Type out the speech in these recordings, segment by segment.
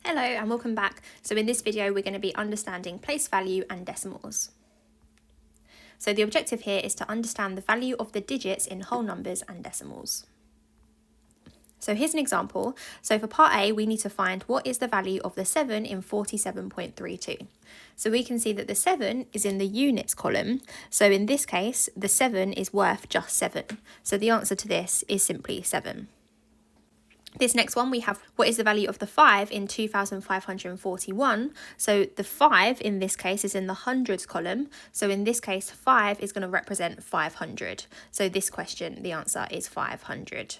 Hello and welcome back. So in this video we're going to be understanding place value and decimals. So the objective here is to understand the value of the digits in whole numbers and decimals. So here's an example. So for part A we need to find what is the value of the 7 in 47.32. So we can see that the 7 is in the units column. So in this case the 7 is worth just 7. So the answer to this is simply 7. This next one we have what is the value of the 5 in 2541. So the 5 in this case is in the hundreds column. So in this case 5 is going to represent 500. So this question the answer is 500.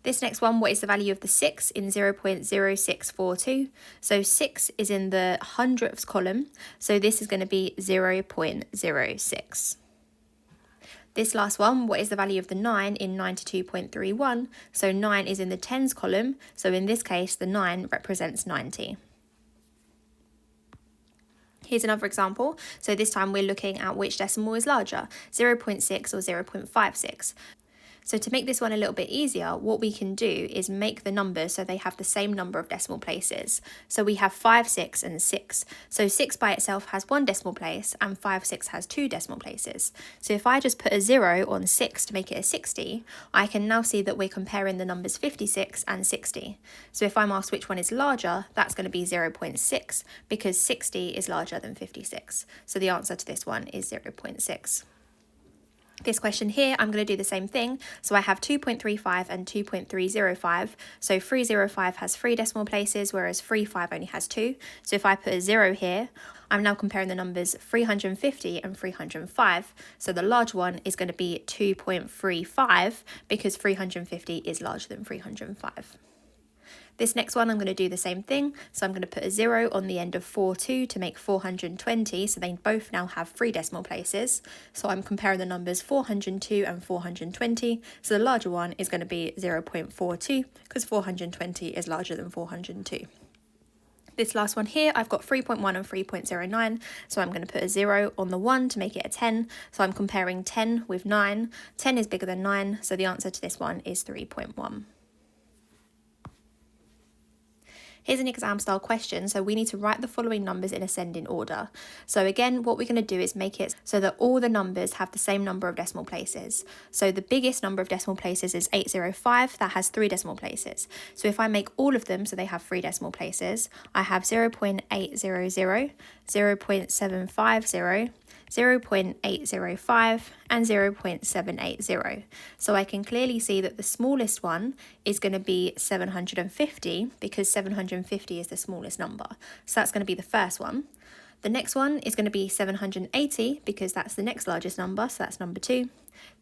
This next one, what is the value of the 6 in 0.0642? So 6 is in the hundredths column. So this is going to be 0.06. This last one, what is the value of the 9 in 92.31? So 9 is in the tens column, so in this case the 9 represents 90. Here's another example. So this time we're looking at which decimal is larger, 0.6 or 0.56. So to make this one a little bit easier, what we can do is make the numbers so they have the same number of decimal places. So we have 5, 6 and 6. So 6 by itself has 1 decimal place and 5, 6 has 2 decimal places. So if I just put a 0 on 6 to make it a 60, I can now see that we're comparing the numbers 56 and 60. So if I'm asked which one is larger, that's going to be 0.6 because 60 is larger than 56. So the answer to this one is 0.6. This question here, I'm going to do the same thing. So I have 2.35 and 2.305. So 305 has 3 decimal places, whereas 35 only has 2. So if I put a 0 here, I'm now comparing the numbers 350 and 305. So the large one is going to be 2.35 because 350 is larger than 305. This next one, I'm going to do the same thing. So I'm going to put a 0 on the end of 42 to make 420. So they both now have 3 decimal places. So I'm comparing the numbers 402 and 420. So the larger one is going to be 0.42 because 420 is larger than 402. This last one here, I've got 3.1 and 3.09. So I'm going to put a 0 on the 1 to make it a 10. So I'm comparing 10 with 9. 10 is bigger than 9. So the answer to this one is 3.1. Here's an exam style question, so we need to write the following numbers in ascending order. So again, what we're going to do is make it so that all the numbers have the same number of decimal places. So the biggest number of decimal places is 805, that has 3 decimal places. So if I make all of them so they have 3 decimal places, I have 0.800, 0.750, 0.805 and 0.780. So I can clearly see that the smallest one is going to be 750 because 750 is the smallest number. So that's going to be the first one. The next one is going to be 780 because that's the next largest number, so that's number 2.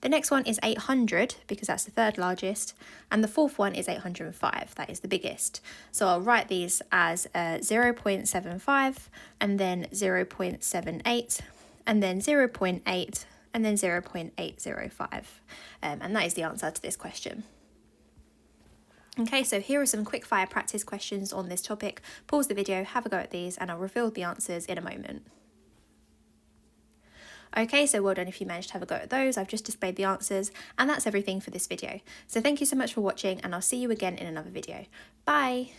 The next one is 800 because that's the third largest. And the fourth one is 805, that is the biggest. So I'll write these as 0.75 and then 0.78. and then 0.8 and then 0.805. And that is the answer to this question. Okay, so here are some quick fire practice questions on this topic. Pause the video, have a go at these, and I'll reveal the answers in a moment. Okay, so well done if you managed to have a go at those. I've just displayed the answers, and that's everything for this video. So thank you so much for watching, and I'll see you again in another video. Bye!